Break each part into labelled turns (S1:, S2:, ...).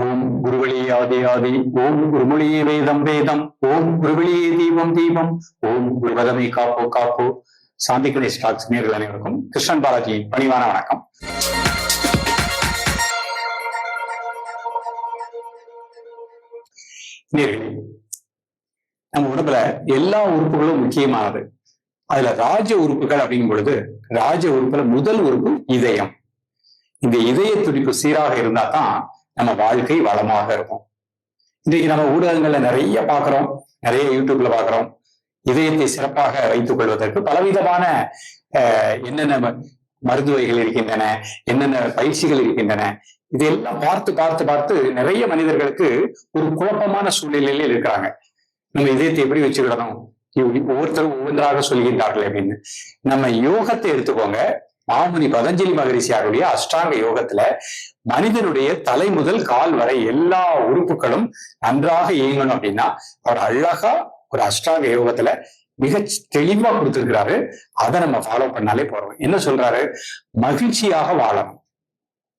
S1: ஓம் குருவழியே ஆதி ஆதி, ஓம் குருமொழியே வேதம் வேதம், ஓம் குருவழியே தீபம் தீபம், ஓம் குருபதமை காப்போ காப்போ. சாந்தி கணேஷ் டாக்ஸ் நேயர்கள் அனைவருக்கும் கிருஷ்ணன் பாலாஜியின் பணிவான வணக்கம். நேயர்களே, நம்ம உடம்புல எல்லா உறுப்புகளும் முக்கியமானது. அதுல ராஜ உறுப்புகள் அப்படிங்கும் பொழுது ராஜ உறுப்புல முதல் உறுப்பு இதயம். இந்த இதய துடிப்பு சீராக இருந்தா தான் நம்ம வாழ்க்கை வளமாக இருக்கும். இன்றைக்கு நம்ம ஊடகங்கள்ல நிறைய பார்க்கிறோம், நிறைய யூடியூப்ல பார்க்கிறோம். இதயத்தை சிறப்பாக வைத்துக் கொள்வதற்கு பலவிதமான என்னென்ன மருந்து வகைகள் இருக்கின்றன, என்னென்ன பயிற்சிகள் இருக்கின்றன. இதையெல்லாம் பார்த்து பார்த்து பார்த்து நிறைய மனிதர்களுக்கு ஒரு குழப்பமான சூழ்நிலையில இருக்கிறாங்க. நம்ம இதயத்தை எப்படி வச்சுக்கிடணும், ஒவ்வொருத்தரும் ஒவ்வொன்றாக சொல்கின்றார்கள் அப்படின்னு. நம்ம யோகத்தை எடுத்துக்கோங்க. மாமுனி பதஞ்சலி மகரிஷியாருடைய அஷ்டாங்க யோகத்துல மனிதனுடைய தலை முதல் கால் வரை எல்லா உறுப்புகளும் நன்றாக இயங்கணும் அப்படின்னா அவர் அழகா ஒரு அஷ்டாங்க யோகத்துல மிக தெளிவா கொடுத்திருக்கிறாரு. அதை நம்ம ஃபாலோ பண்ணாலே போறோம். என்ன சொல்றாரு? மகிழ்ச்சியாக வாழணும்,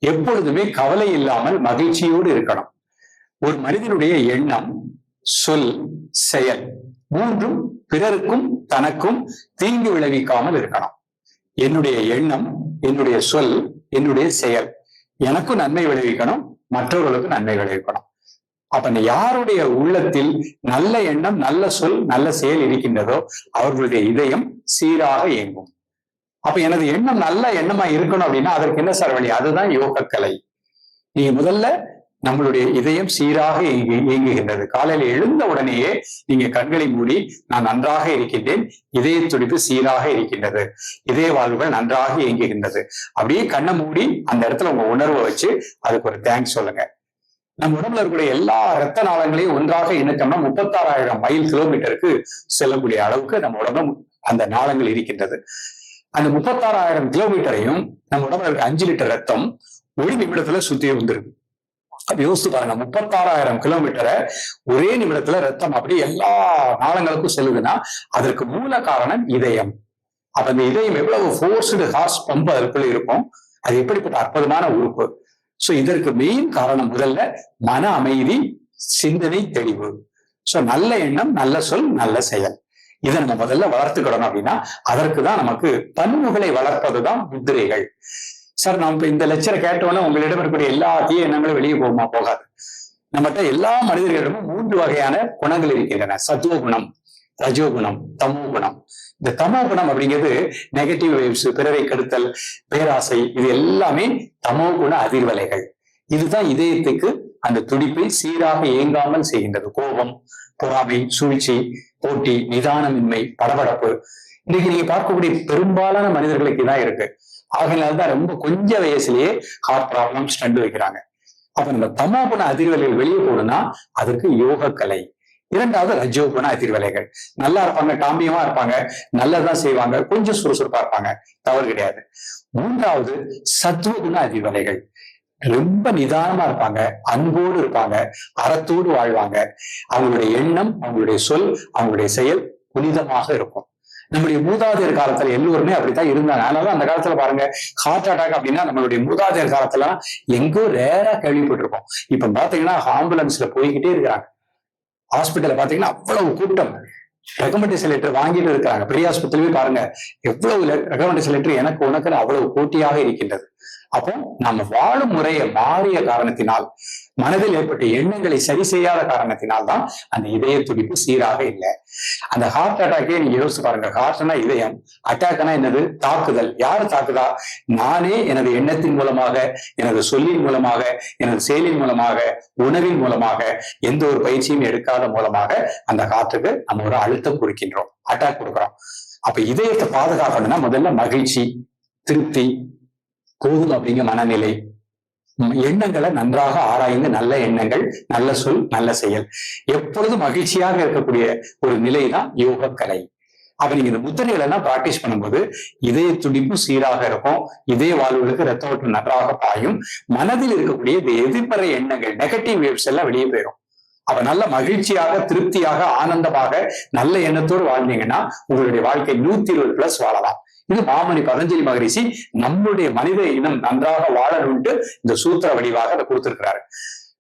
S1: எப்பொழுதுமே கவலை இல்லாமல் மகிழ்ச்சியோடு இருக்கணும். ஒரு மனிதனுடைய எண்ணம், சொல், செயல் மூன்றும் பிறருக்கும் தனக்கும் தீங்கு விளைவிக்காமல் இருக்கணும். என்னுடைய எண்ணம், என்னுடைய சொல், என்னுடைய செயல் எனக்கும் நன்மை விளைவிக்கணும், மற்றவர்களுக்கும் நன்மை விளைவிக்கணும். அப்ப யாருடைய உள்ளத்தில் நல்ல எண்ணம், நல்ல சொல், நல்ல செயல் இருக்கின்றதோ அவர்களுடைய இதயம் சீராக இயங்கும். அப்ப எனது எண்ணம் நல்ல எண்ணமா இருக்கணும் அப்படின்னா அதற்கு என்ன சார் வழி? அதுதான் யோக கலை. நீங்க முதல்ல நம்மளுடைய இதயம் சீராக இயங்குகின்றது. காலையில எழுந்த உடனேயே நீங்க கண்களை மூடி நான் நன்றாக இருக்கின்றேன், இதய துடிப்பு சீராக இருக்கின்றது, இதய வாழ்வுகள் நன்றாக இயங்குகின்றது. அப்படியே கண்ணை மூடி அந்த இடத்துல உங்க உணர்வை வச்சு அதுக்கு ஒரு தேங்க்ஸ் சொல்லுங்க. நம்ம உடம்புல இருக்கக்கூடிய எல்லா இரத்த நாளங்களையும் ஒன்றாக இணைத்தோம்னா 36,000 மைல் கிலோமீட்டருக்கு செல்லக்கூடிய அளவுக்கு நம்ம உடம்புல அந்த நாளங்கள் இருக்கின்றது. அந்த 36,000 கிலோமீட்டரையும் நம்ம உடம்புல இருக்க 5 லிட்டர் ரத்தம் ஒரு நிமிடத்துல சுத்தி வந்துருக்கு. அப்ப யோசிச்சு பாருங்க, 36,000 கிலோமீட்டரை ஒரே நிமிடத்துல ரத்தம் அப்படி எல்லா நாளங்களுக்கும் செல்லுதுன்னா அதற்கு மூல காரணம் இதயம். அப்ப இந்த இதயம் எவ்வளவு ஃபோர்ஸ்டு ஹார்ஸ் பம்ப் அதற்குள்ள இருக்கும், அது எப்படிப்பட்ட அற்புதமான உறுப்பு. சோ இதற்கு மெயின் காரணம் முதல்ல மன அமைதி, சிந்தனை தெளிவு. சோ நல்ல எண்ணம், நல்ல சொல், நல்ல செயல், இதை நம்ம முதல்ல வளர்த்துக்கிடணும். அப்படின்னா அதற்குதான் நமக்கு பண்புகளை வளர்ப்பதுதான் முத்திரைகள். சார், நம்ம இந்த லெக்சரை கேட்டோன்னா உங்களிடம் இருக்கக்கூடிய எல்லா தீய எண்ணங்களும் வெளியே போகுமா? போகாது. நம்மகிட்ட எல்லா மனிதர்களிடமும் 3 வகையான குணங்கள் இருக்கின்றன. சத்துவகுணம், ரஜோகுணம், தமோ குணம். இந்த தமோ குணம் அப்படிங்கிறது நெகட்டிவ் வேவ்ஸ், பிறரை கெடுத்தல், பேராசை, இது எல்லாமே தமோ குண அதிர்வலைகள். இதுதான் இதயத்துக்கு அந்த துடிப்பை சீராக இயங்காமல் செய்கின்றது. கோபம், பொறாமை, சூழ்ச்சி, போட்டி, நிதானமின்மை, படபடப்பு. இன்னைக்கு நீங்க பார்க்கக்கூடிய பெரும்பாலான மனிதர்களுக்கு தான் இருக்கு. ஆகையினால்தான் ரொம்ப கொஞ்ச வயசுலயே ஹார்ட் ப்ராப்ளம், ஸ்டண்ட் வைக்கிறாங்க. அப்ப நம்ம தமோ குண அதிர்வலைகள் வெளியே போகணும்னா அதற்கு யோக கலை. இரண்டாவது ரஜோ குண அதிர்வலைகள். நல்லா இருப்பாங்க, காம்பியமா இருப்பாங்க, நல்லதான் செய்வாங்க, கொஞ்சம் சுறுசுறுப்பா இருப்பாங்க, தவறு கிடையாது. மூன்றாவது சத்துவ குண அதிர்வலைகள். ரொம்ப நிதானமா இருப்பாங்க, அன்போடு இருப்பாங்க, அறத்தோடு வாழ்வாங்க. அவங்களுடைய எண்ணம், அவங்களுடைய சொல், அவங்களுடைய செயல் புனிதமாக இருக்கும். நம்முடைய மூதாதையர் காலத்துல எல்லோருமே அப்படித்தான் இருந்தாங்க. அதனால அந்த காலத்துல பாருங்க, ஹார்ட் அட்டாக் அப்படின்னா நம்மளுடைய மூதாதையர் காலத்துல எங்கோ ரேரா கேள்விப்பட்டிருப்போம். இப்ப பாத்தீங்கன்னா ஆம்புலன்ஸ்ல போய்கிட்டே இருக்கிறாங்க. ஹாஸ்பிட்டல்ல பாத்தீங்கன்னா அவ்வளவு கூட்டம். ரெக்கமெண்டேஷன் லெட்டர் வாங்கிட்டு இருக்காங்க. பெரிய ஆஸ்பத்திரியே பாருங்க எவ்வளவு ரெக்கமெண்டேஷன் லெட்டர் எனக்கு உனக்கு அவ்வளவு போட்டியாக இருக்கின்றது. அப்போ நம்ம வாழும் முறையை மாறிய காரணத்தினால், மனதில் ஏற்பட்ட எண்ணங்களை சரி செய்யாத காரணத்தினால் தான் அந்த இதய துடிப்பு சீராக இல்லை. அந்த ஹார்ட் அட்டாக்கே நீங்க யோசிச்சு பாருங்க. ஹார்ட்னா இதயம், அட்டாக்னா என்னது? தாக்குதல். யாரு தாக்குதா? நானே எனது எண்ணத்தின் மூலமாக, எனது சொல்லின் மூலமாக, எனது செயலின் மூலமாக, உணவின் மூலமாக, எந்த ஒரு பயிற்சியும் எடுக்காத மூலமாக அந்த ஹார்ட்டுக்கு நம்ம ஒரு அழுத்தம் கொடுக்கின்றோம், அட்டாக் கொடுக்குறோம். அப்ப இதயத்தை பாதுகாக்கணும்னா முதல்ல மகிழ்ச்சி, திருப்தி, போதும் அப்படிங்கிற மனநிலை, எண்ணங்களை நன்றாக ஆராய்ந்து நல்ல எண்ணங்கள், நல்ல சொல், நல்ல செயல், எப்பொழுதும் மகிழ்ச்சியாக இருக்கக்கூடிய ஒரு நிலை தான் யோக கலை. அப்ப நீங்க இந்த முத்திரைகளை எல்லாம் பிராக்டிஸ் பண்ணும்போது இதய துடிப்பு சீராக இருக்கும், இதய வாழ்வுகளுக்கு ரத்த ஓட்டம் நன்றாக பாயும், மனதில் இருக்கக்கூடிய இந்த எதிர்மறை எண்ணங்கள், நெகட்டிவ் வேவ்ஸ் எல்லாம் வெளியே போயிடும். அப்ப நல்ல மகிழ்ச்சியாக, திருப்தியாக, ஆனந்தமாக, நல்ல எண்ணத்தோடு வாழ்ந்தீங்கன்னா உங்களுடைய வாழ்க்கை 120+ வாழலாம். இது மாமுனி பதஞ்சலி மகரிஷி நம்முடைய மனித இனம் நன்றாக வாழணும்ட்டு இந்த சூத்திர வடிவாக அதை கொடுத்திருக்கிறாரு.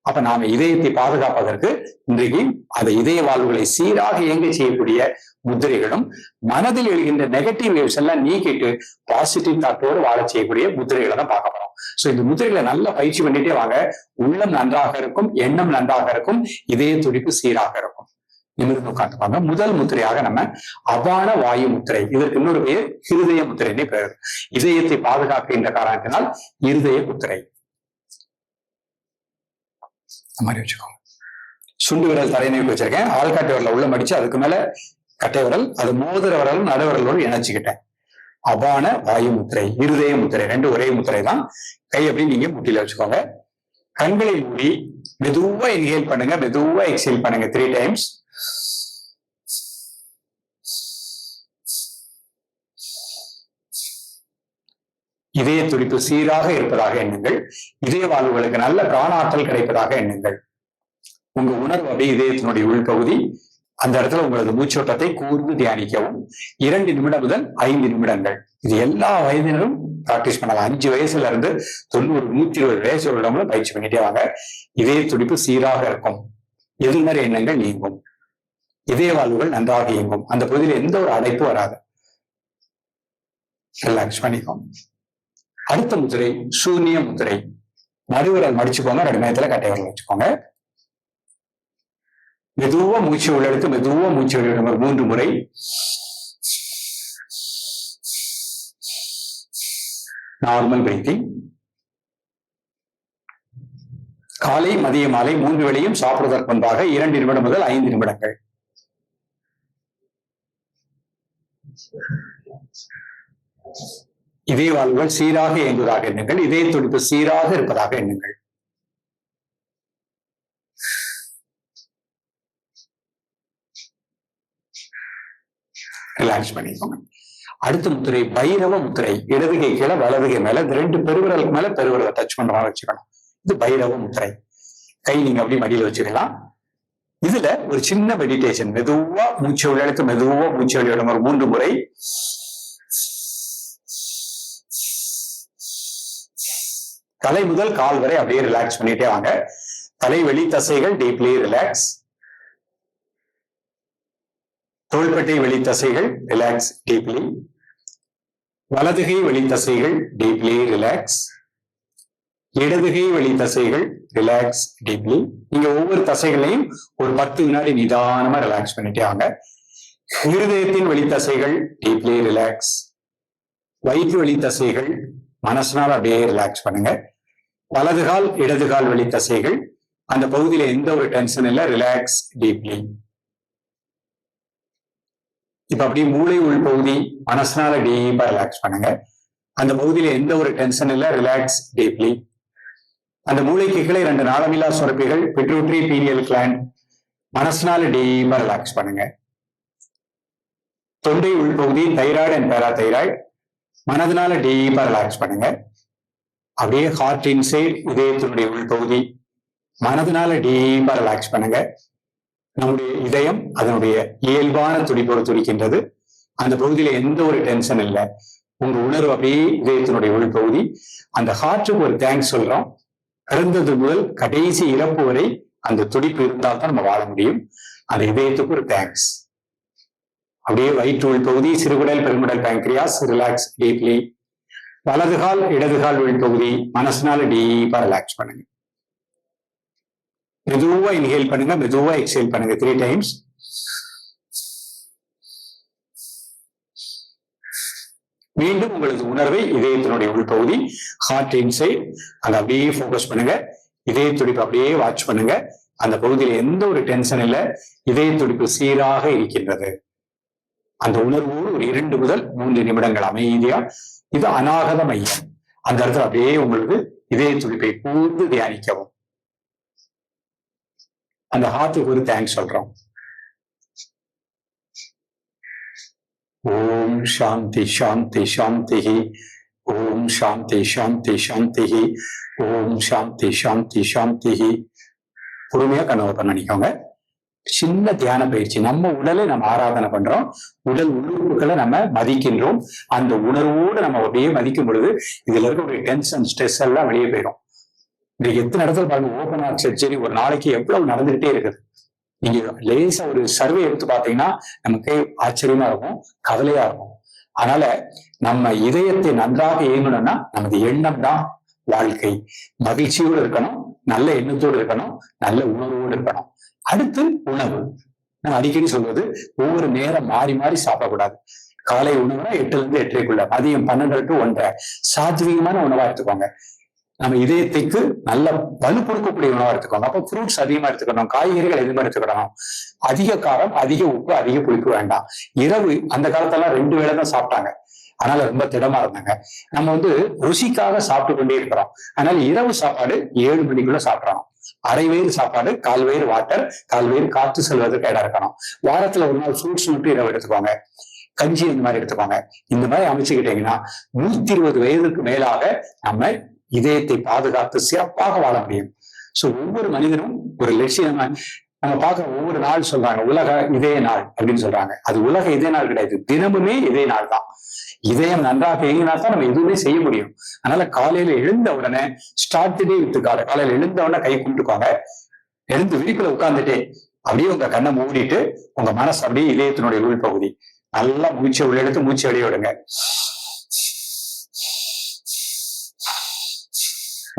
S1: அப்ப நாம இதயத்தை பாதுகாப்பதற்கு இன்றைக்கு அந்த இதய வாழ்வுகளை சீராக இயங்க செய்யக்கூடிய முத்திரைகளும், மனதில் எழுகின்ற நெகட்டிவ் வேவ்ஸ் எல்லாம் நீக்கிட்டு பாசிட்டிவ் தாட்டோடு வாழ செய்யக்கூடிய முத்திரைகளை தான் பார்க்க போறோம். சோ இந்த முத்திரைகளை நல்லா பயிற்சி பண்ணிட்டே வாங்க. உள்ளம் நன்றாக இருக்கும், எண்ணம் நன்றாக இருக்கும், இதய துடிப்பு சீராக இருக்கும். நிமிர்ந்து உட்காந்துப்பாங்க. முதல் முத்திரையாக நம்ம அபான வாயு முத்திரை, இதற்கு இன்னொரு பெயர் இருதய முத்திரைன்னு பெயர். இதயத்தை பாதுகாக்கின்ற காரணத்தினால் இருதய முத்திரை. மாதிரி வச்சுக்கோங்க. சுண்டு விரல் தலைநீக்கு வச்சிருக்கேன். ஆள்காட்டு விரல உள்ள மடிச்சு அதுக்கு மேல கட்டை விரல், அது மோதிர விரலும் நடுவிரலோடு இணைச்சுக்கிட்டேன். அபான வாயு முத்திரை, இருதய முத்திரை, ரெண்டு ஒரே முத்திரை தான். கை அப்படி நீங்க முட்டில வச்சுக்கோங்க. கண்களை மூடி மெதுவா இன்ஹேல் பண்ணுங்க, மெதுவா எக்ஸேல் பண்ணுங்க 3 டைம்ஸ். இதய துடிப்பு சீராக இருப்பதாக எண்ணுங்கள். இதய வாழ்வுகளுக்கு நல்ல பிராணாற்றல் கிடைப்பதாக எண்ணுங்கள். உங்க உணர்வு அப்படியே இதயத்தினுடைய உள்பகுதி, அந்த இடத்துல உங்களது மூச்சோட்டத்தை கூர்ந்து தியானிக்கவும். 2 நிமிடம் முதல் 5 நிமிடங்கள். இது எல்லா வயதினரும் பிராக்டிஸ் பண்ணலாம். 5 வயசுல இருந்து 90, 120 வயசு உள்ளவங்களும் பயிற்சி பண்ணிட்டே வாங்க. இதய துடிப்பு சீராக இருக்கும், எதிர்மறை எண்ணங்கள் நீங்கும், இதய வாழ்வுகள் நன்றாக இயங்கும், அந்த பகுதியில் எந்த ஒரு அடைப்பு வராது. ரிலாக்ஸ் பண்ணிக்கோங்க. அடுத்த முத்திரை சூன்ய முத்திரை. நடுவிரல் மடிச்சுக்கோங்க, 2 நேரத்துல கட்டை விரல் வச்சுக்கோங்க. மெதுவா மூச்சு உள்ளெடுத்து மெதுவா மூச்சு வெளியிடும் 3 முறை. Normal breathing. காலை மதிய மாலை 3 வேளையும் சாப்பிடுவதற்கு முன்பாக 2 நிமிடம் முதல் 5 நிமிடங்கள். இதய வாழ்வுகள் சீராக இயங்குவதாக எண்ணுங்கள். இதய துடிப்பு சீராக இருப்பதாக எண்ணுங்கள். ரிலாக்ஸ் பண்ணிக்கோங்க. அடுத்த முத்திரை பைரவ முத்திரை. இடதுகை கீழே வலதுகை மேல, 2 பெருவிரலுக்கு மேல பெருவிரலை டச் பண்ற மாதிரி வச்சுக்கணும். இது பைரவ முத்திரை. கை நீங்க அப்படி மடியில வச்சுக்கலாம். இதுல ஒரு சின்ன மெடிடேஷன். மெதுவா மூச்சு உள்ளெடுத்து மெதுவா மூச்சு வெளியிடும் 3 முறை. தலை முதல் கால் வரை அப்படியே ரிலாக்ஸ் பண்ணிட்டே வாங்க. தலை வெளி தசைகள் டீப்லி ரிலாக்ஸ். தோள்பட்டை வெளி தசைகள் ரிலாக்ஸ் டீப்லி. வலதுகை வெளி தசைகள் டீப்லி ரிலாக்ஸ். இடதுகை வெளி தசைகள் ரிலாக்ஸ் டீப்லி. நீங்க ஒவ்வொரு தசைகளையும் ஒரு 10 வினாடி நிதானமா ரிலாக்ஸ் பண்ணிட்டே வாங்க. இருதயத்தின் வெளி தசைகள் டீப்லி ரிலாக்ஸ். வயிற்று வெளி தசைகள் மனசனால அப்படியே ரிலாக்ஸ் பண்ணுங்க. வலதுகால் இடதுகால் வெளி தசைகள், அந்த பகுதியில எந்த ஒரு டென்ஷன் இல்லை, ரிலாக்ஸ் டீப்லி. இப்ப அப்படியே மூளை உள் பகுதி மனசனால டீப்பா ரிலாக்ஸ் பண்ணுங்க. அந்த பகுதியில எந்த ஒரு டென்ஷன் இல்லை, ரிலாக்ஸ் டீப்லி. அந்த மூளைக்கு கீழே 2 நாளமில்லா சுரப்பிகள், பிட்ரூட்டரி பீனியல் கிளாண்ட், மனசனால டீப்பா ரிலாக்ஸ் பண்ணுங்க. தொண்டை உள்பகுதி தைராய்டு அண்ட் பேராதைராய்டு, மனதினால டீப்பா ரிலாக்ஸ் பண்ணுங்க. அப்படியே ஹார்ட் இன்சைட் இதயத்தினுடைய உள்பகுதி மனதினால டீப்பா ரிலாக்ஸ் பண்ணுங்க. நம்முடைய இதயம் அதனுடைய இயல்பான துடிப்போடு துடிக்கின்றது. அந்த பகுதியில எந்த ஒரு டென்ஷன் இல்லை. உங்க உணர்வு அப்படியே இதயத்தினுடைய உள்பகுதி. அந்த ஹார்ட்டுக்கு ஒரு தேங்க்ஸ் சொல்றோம். பிறந்தது முதல் கடைசி இறப்பு வரை அந்த துடிப்பு இருந்தால் தான் நம்ம வாழ முடியும். அந்த இதயத்துக்கு ஒரு தேங்க்ஸ். அப்படியே வயிற்று உள்பகுதி சிறுகுடல் பெருங்குடல் பேங்க்ரியாஸ் ரிலாக்ஸ் டீப்லி. வலதுகால் இடதுகால் உள்பகுதி மனசனால டீப்பா ரிலாக்ஸ் பண்ணுங்க. மெதுவா இன்ஹேல் பண்ணுங்க, மெதுவா எக்ஸேல் பண்ணுங்க 3 டைம்ஸ். மீண்டும் உங்களது உணர்வை இதயத்தினுடைய உள்பகுதி ஹார்ட் இன்சைட் அங்க அப்படியே போக்கஸ் பண்ணுங்க. இதய துடிப்பு அப்படியே வாட்ச் பண்ணுங்க. அந்த பகுதியில் எந்த ஒரு டென்ஷன் இல்லை, இதய துடிப்பு சீராக இருக்கின்றது. அந்த உணர்வோடு ஒரு 2 முதல் 3 நிமிடங்கள் அமைதியா, இது அநாகத மையம். அந்த இடத்துல அப்படியே உங்களுக்கு இதய துடிப்பை கூர்ந்து தியானிக்கவும். அந்த ஹார்ட்டுக்கு ஒரு தேங்க்ஸ் சொல்றோம். ஓம் சாந்தி சாந்தி சாந்தி. ஓம் சாந்தி சாந்தி சாந்தி. ஓம் சாந்தி சாந்தி சாந்தி. பொறுமையா கண்ணை ஓபன் பண்ணிக்கோங்க. சின்ன தியான பயிற்சி. நம்ம உடலை நம்ம ஆராதனை பண்றோம், உடல் உறுப்புகளை நம்ம மதிக்கின்றோம். அந்த உணர்வோடு நம்ம அப்படியே மதிக்கும் பொழுது இதுல இருக்கக்கூடிய டென்ஷன் ஸ்ட்ரெஸ் எல்லாம் வெளியே போயிடும். இன்னைக்கு எத்தனை இடத்துல பாருங்க ஓபன் ஹார்ட் சர்ஜரி ஒரு நாளைக்கு எவ்வளவு நடந்துகிட்டே இருக்குது. நீங்க லேசா ஒரு சர்வே எடுத்து பாத்தீங்கன்னா நமக்கு ஆச்சரியமா இருக்கும், கவலையா இருக்கும். அதனால நம்ம இதயத்தை நன்றாக இயங்கணும்னா நமது எண்ணம் தான் வாழ்க்கை. மகிழ்ச்சியோடு இருக்கணும், நல்ல எண்ணத்தோடு இருக்கணும், நல்ல உணர்வோடு இருக்கணும். அடுத்து உணவு. நான் அடிக்கடி சொல்வது ஒவ்வொரு நேரம் மாறி மாறி சாப்பிடக்கூடாது. காலை உணவுனா 8 to 8:30, மதியம் 12 to 1:30 சாத்வீகமான உணவா எடுத்துக்கோங்க. நம்ம இதயத்துக்கு நல்ல வலு கொடுக்கக்கூடிய உணவா எடுத்துக்கோங்க. அப்போ ஃப்ரூட்ஸ் அதிகமா எடுத்துக்கணும், காய்கறிகள் எதுவுமே எடுத்துக்கணும். அதிக காரம், அதிக உப்பு, அதிக புளிப்பு வேண்டாம். இரவு அந்த காலத்தெல்லாம் 2 வேளை தான் சாப்பிட்டாங்க, அதனால ரொம்ப திடமா இருந்தாங்க. நம்ம ருசிக்காக சாப்பிட்டு கொண்டே இருக்கிறோம். அதனால இரவு சாப்பாடு 7 மணிக்குள்ள சாப்பிடறோம். அரை வயிறு சாப்பாடு, 1/4 வயிறு வாட்டர், 1/4 வயிறு காற்று செல்வதற்கு இடம் இருக்கணும். வாரத்துல ஒரு நாள் ஃப்ரூட்ஸ் மட்டும் இரவு எடுத்துக்கோங்க. கஞ்சி இந்த மாதிரி எடுத்துக்கோங்க. இந்த மாதிரி அமைச்சுக்கிட்டீங்கன்னா 120 வயதுக்கு மேலாக நம்ம இதயத்தை பாதுகாத்து சிறப்பாக வாழ முடியும். சோ ஒவ்வொரு மனிதனும் ஒரு லட்சியம். நம்ம பார்க்க ஒவ்வொரு நாள் சொல்றாங்க உலக இதய நாள் அப்படின்னு சொல்றாங்க. அது உலக இதய நாள் கிடையாது, தினமுமே இதய நாள் தான். இதயம் நன்றாக இயங்கினா தான் நம்ம எதுவுமே செய்ய முடியும். அதனால காலையில எழுந்த உடனே ஸ்டார்ட் டே வித் காட். காலையில எழுந்த உடனே கை கும்பிட்டுக்கோங்க. எழுந்து விரிப்புல உட்கார்ந்துட்டே அப்படியே உங்க கண்ணை மூடிட்டு உங்க மனசு அப்படியே இதயத்தினுடைய உள்பகுதி நல்லா மூச்சை உள்ள எடுத்து மூச்சை வெளியே விடுங்க.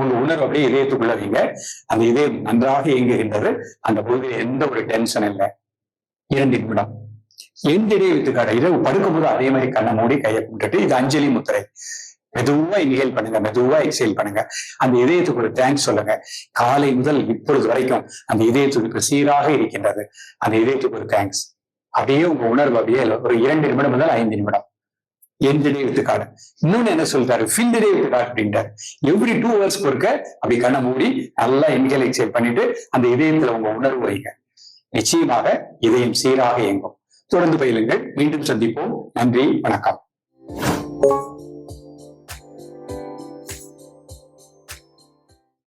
S1: உங்க உணர்வு அப்படியே இதயத்துக்குள்ள வைங்க. அந்த இதயம் நன்றாக இயங்குகின்றது. அந்த பகுதியில் எந்த ஒரு டென்ஷன் இல்லை. 2 நிமிடம் எந்திரே வித்துக்காட. இரவு படுக்கும்போது அதே மாதிரி கண்ணை மூடி கையை கும்பிட்டுட்டு, இது அஞ்சலி முத்திரை. மெதுவா இன்ஹேல் பண்ணுங்க, மெதுவா எக்ஸேல் பண்ணுங்க. அந்த இதயத்துக்கு ஒரு தேங்க்ஸ் சொல்லுங்க. காலை முதல் இப்பொழுது வரைக்கும் அந்த இதயத்துக்கு சீராக இருக்கின்றது, அந்த இதயத்துக்கு ஒரு தேங்க்ஸ். அப்படியே உங்க உணர்வு அப்படியே ஒரு 2 நிமிடம் முதல் 5 நிமிடம் எந்திரே வித்துக்காடு. இன்னொன்னு என்ன சொல்றாரு, ஃபில்டரே வித்துக்காடு அப்படின்றாரு. எவ்ரி 2 hours பொறுக்க அப்படி கண்ணை மூடி நல்லா இன்ஹேல் எக்ஸேல் பண்ணிட்டு அந்த இதயத்துல உங்க உணர்வு வைங்க. நிச்சயமாக இதயம் சீராக இயங்கும். தொடர்ந்து பயிலுங்கள். மீண்டும் சந்திப்போம். நன்றி, வணக்கம்.